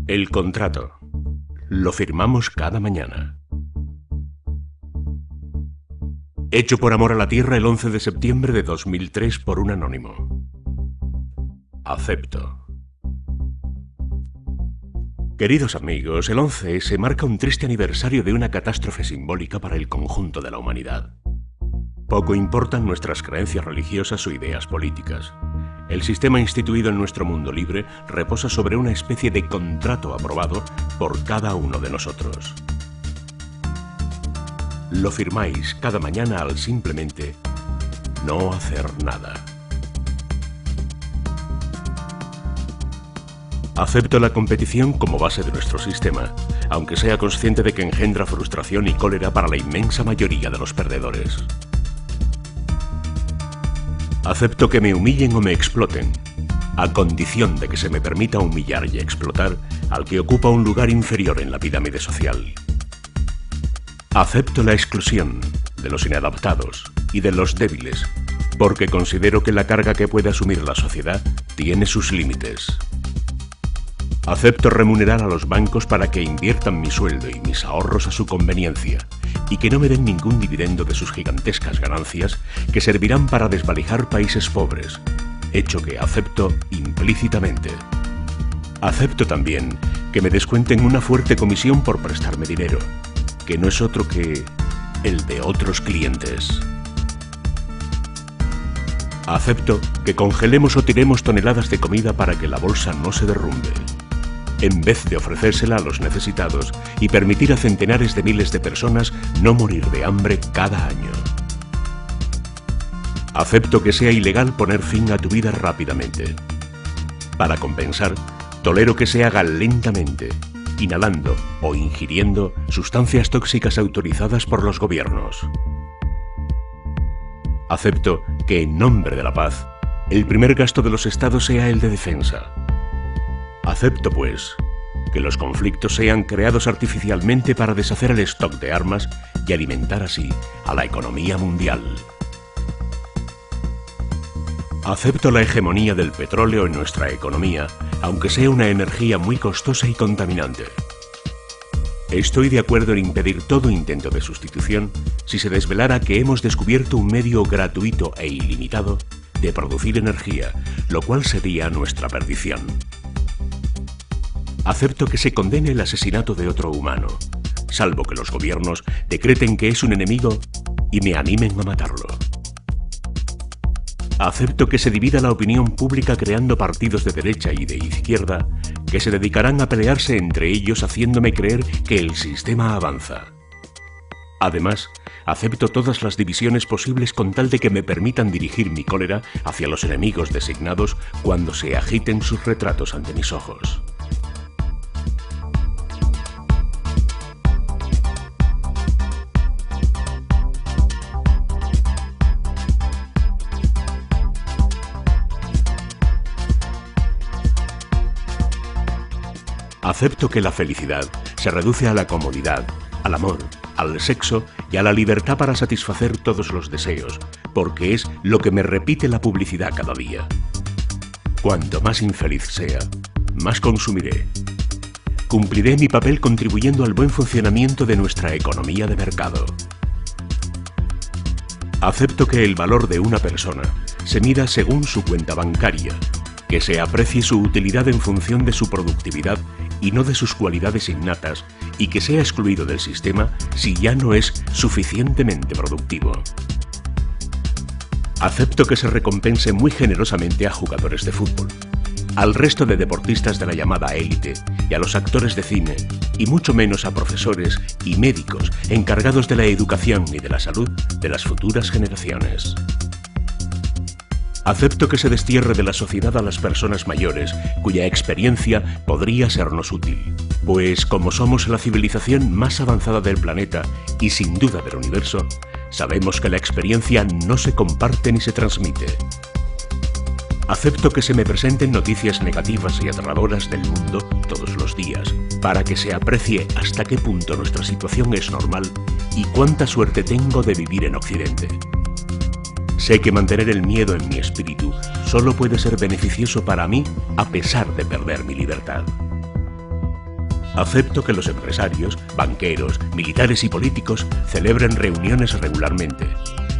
El contrato. Lo firmamos cada mañana. Hecho por amor a la tierra el 11 de septiembre de 2003 por un anónimo. Acepto. Queridos amigos, el 11S marca un triste aniversario de una catástrofe simbólica para el conjunto de la humanidad. Poco importan nuestras creencias religiosas o ideas políticas. El sistema instituido en nuestro mundo libre reposa sobre una especie de contrato aprobado por cada uno de nosotros. Lo firmáis cada mañana al simplemente no hacer nada. Acepto la competición como base de nuestro sistema, aunque sea consciente de que engendra frustración y cólera para la inmensa mayoría de los perdedores. Acepto que me humillen o me exploten, a condición de que se me permita humillar y explotar al que ocupa un lugar inferior en la pirámide social. Acepto la exclusión de los inadaptados y de los débiles, porque considero que la carga que puede asumir la sociedad tiene sus límites. Acepto remunerar a los bancos para que inviertan mi sueldo y mis ahorros a su conveniencia y que no me den ningún dividendo de sus gigantescas ganancias que servirán para desvalijar países pobres, hecho que acepto implícitamente. Acepto también que me descuenten una fuerte comisión por prestarme dinero, que no es otro que el de otros clientes. Acepto que congelemos o tiremos toneladas de comida para que la bolsa no se derrumbe, en vez de ofrecérsela a los necesitados y permitir a centenares de miles de personas no morir de hambre cada año. Acepto que sea ilegal poner fin a tu vida rápidamente. Para compensar, tolero que se haga lentamente, inhalando o ingiriendo sustancias tóxicas autorizadas por los gobiernos. Acepto que, en nombre de la paz, el primer gasto de los estados sea el de defensa. Acepto, pues, que los conflictos sean creados artificialmente para deshacer el stock de armas y alimentar así a la economía mundial. Acepto la hegemonía del petróleo en nuestra economía, aunque sea una energía muy costosa y contaminante. Estoy de acuerdo en impedir todo intento de sustitución si se desvelara que hemos descubierto un medio gratuito e ilimitado de producir energía, lo cual sería nuestra perdición. Acepto que se condene el asesinato de otro humano, salvo que los gobiernos decreten que es un enemigo y me animen a matarlo. Acepto que se divida la opinión pública creando partidos de derecha y de izquierda que se dedicarán a pelearse entre ellos haciéndome creer que el sistema avanza. Además, acepto todas las divisiones posibles con tal de que me permitan dirigir mi cólera hacia los enemigos designados cuando se agiten sus retratos ante mis ojos. Acepto que la felicidad se reduce a la comodidad, al amor, al sexo y a la libertad para satisfacer todos los deseos, porque es lo que me repite la publicidad cada día. Cuanto más infeliz sea, más consumiré. Cumpliré mi papel contribuyendo al buen funcionamiento de nuestra economía de mercado. Acepto que el valor de una persona se mida según su cuenta bancaria, que se aprecie su utilidad en función de su productividad y no de sus cualidades innatas, y que sea excluido del sistema si ya no es suficientemente productivo. Acepto que se recompense muy generosamente a jugadores de fútbol, al resto de deportistas de la llamada élite y a los actores de cine, y mucho menos a profesores y médicos encargados de la educación y de la salud de las futuras generaciones. Acepto que se destierre de la sociedad a las personas mayores, cuya experiencia podría sernos útil, pues como somos la civilización más avanzada del planeta y sin duda del universo, sabemos que la experiencia no se comparte ni se transmite. Acepto que se me presenten noticias negativas y aterradoras del mundo todos los días, para que se aprecie hasta qué punto nuestra situación es normal y cuánta suerte tengo de vivir en Occidente. Sé que mantener el miedo en mi espíritu solo puede ser beneficioso para mí a pesar de perder mi libertad. Acepto que los empresarios, banqueros, militares y políticos celebren reuniones regularmente,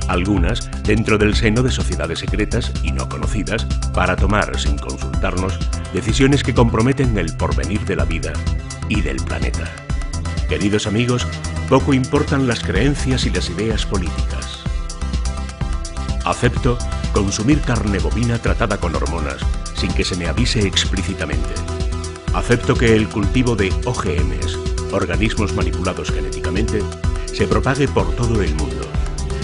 algunas dentro del seno de sociedades secretas y no conocidas, para tomar, sin consultarnos, decisiones que comprometen el porvenir de la vida y del planeta. Queridos amigos, poco importan las creencias y las ideas políticas. Acepto consumir carne bovina tratada con hormonas, sin que se me avise explícitamente. Acepto que el cultivo de OGMs, organismos manipulados genéticamente, se propague por todo el mundo,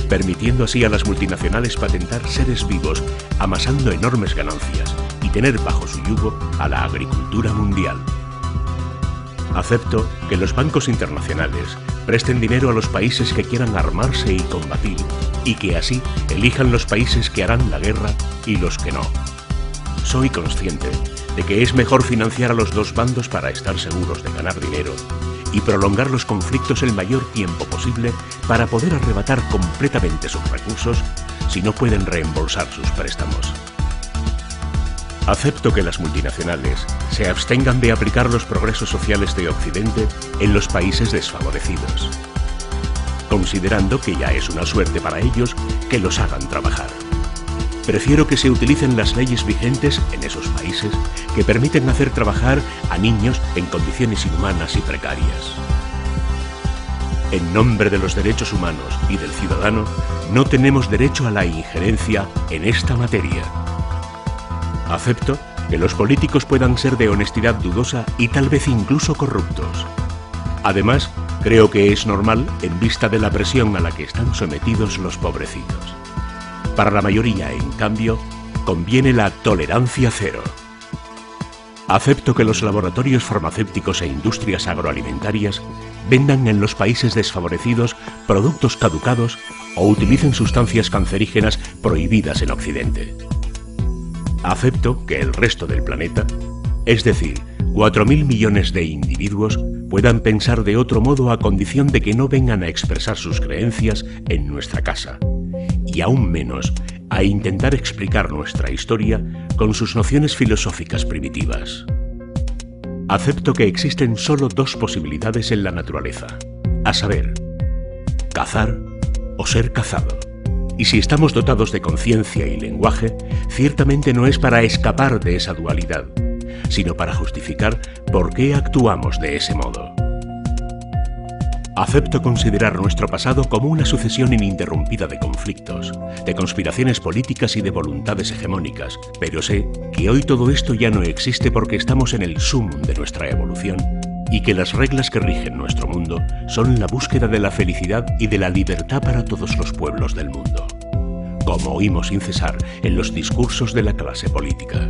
permitiendo así a las multinacionales patentar seres vivos, amasando enormes ganancias y tener bajo su yugo a la agricultura mundial. Acepto que los bancos internacionales presten dinero a los países que quieran armarse y combatir, y que así elijan los países que harán la guerra y los que no. Soy consciente de que es mejor financiar a los dos bandos para estar seguros de ganar dinero y prolongar los conflictos el mayor tiempo posible para poder arrebatar completamente sus recursos si no pueden reembolsar sus préstamos. Acepto que las multinacionales se abstengan de aplicar los progresos sociales de Occidente en los países desfavorecidos, considerando que ya es una suerte para ellos que los hagan trabajar. Prefiero que se utilicen las leyes vigentes en esos países que permiten hacer trabajar a niños en condiciones inhumanas y precarias. En nombre de los derechos humanos y del ciudadano, no tenemos derecho a la injerencia en esta materia. Acepto que los políticos puedan ser de honestidad dudosa y tal vez incluso corruptos. Además, creo que es normal en vista de la presión a la que están sometidos los pobrecitos. Para la mayoría, en cambio, conviene la tolerancia cero. Acepto que los laboratorios farmacéuticos e industrias agroalimentarias vendan en los países desfavorecidos productos caducados o utilicen sustancias cancerígenas prohibidas en Occidente. Acepto que el resto del planeta, es decir, 4.000 millones de individuos, puedan pensar de otro modo a condición de que no vengan a expresar sus creencias en nuestra casa, y aún menos a intentar explicar nuestra historia con sus nociones filosóficas primitivas. Acepto que existen solo dos posibilidades en la naturaleza, a saber, cazar o ser cazado. Y si estamos dotados de conciencia y lenguaje, ciertamente no es para escapar de esa dualidad, sino para justificar por qué actuamos de ese modo. Acepto considerar nuestro pasado como una sucesión ininterrumpida de conflictos, de conspiraciones políticas y de voluntades hegemónicas, pero sé que hoy todo esto ya no existe porque estamos en el sumum de nuestra evolución y que las reglas que rigen nuestro mundo son la búsqueda de la felicidad y de la libertad para todos los pueblos del mundo, como oímos sin cesar en los discursos de la clase política.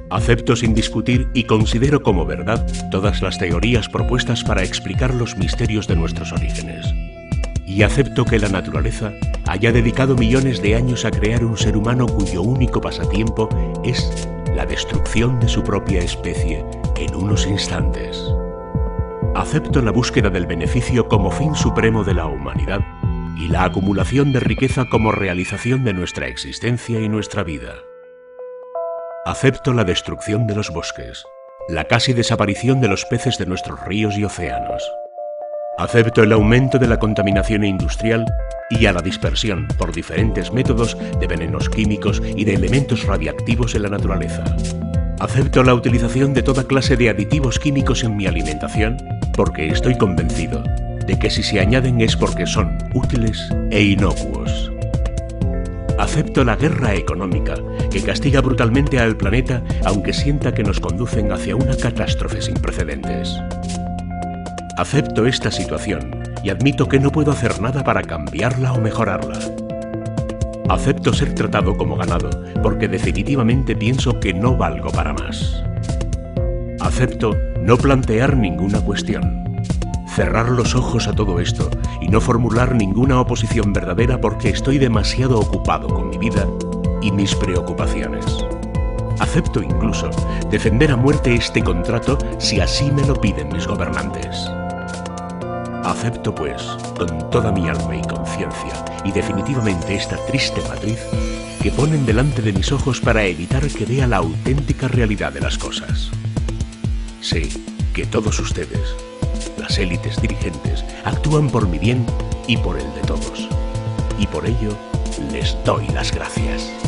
Acepto sin discutir y considero como verdad todas las teorías propuestas para explicar los misterios de nuestros orígenes. Y acepto que la naturaleza haya dedicado millones de años a crear un ser humano cuyo único pasatiempo es la destrucción de su propia especie en unos instantes. Acepto la búsqueda del beneficio como fin supremo de la humanidad y la acumulación de riqueza como realización de nuestra existencia y nuestra vida. Acepto la destrucción de los bosques, la casi desaparición de los peces de nuestros ríos y océanos. Acepto el aumento de la contaminación industrial y a la dispersión por diferentes métodos de venenos químicos y de elementos radiactivos en la naturaleza. Acepto la utilización de toda clase de aditivos químicos en mi alimentación porque estoy convencido de que si se añaden es porque son útiles e inocuos. Acepto la guerra económica que castiga brutalmente al planeta aunque sienta que nos conducen hacia una catástrofe sin precedentes. Acepto esta situación y admito que no puedo hacer nada para cambiarla o mejorarla. Acepto ser tratado como ganado porque definitivamente pienso que no valgo para más. Acepto no plantear ninguna cuestión, cerrar los ojos a todo esto y no formular ninguna oposición verdadera porque estoy demasiado ocupado con mi vida y mis preocupaciones. Acepto incluso defender a muerte este contrato si así me lo piden mis gobernantes. Acepto, pues, con toda mi alma y conciencia, y definitivamente esta triste matriz que ponen delante de mis ojos para evitar que vea la auténtica realidad de las cosas. Sé que todos ustedes, las élites dirigentes, actúan por mi bien y por el de todos. Y por ello, les doy las gracias.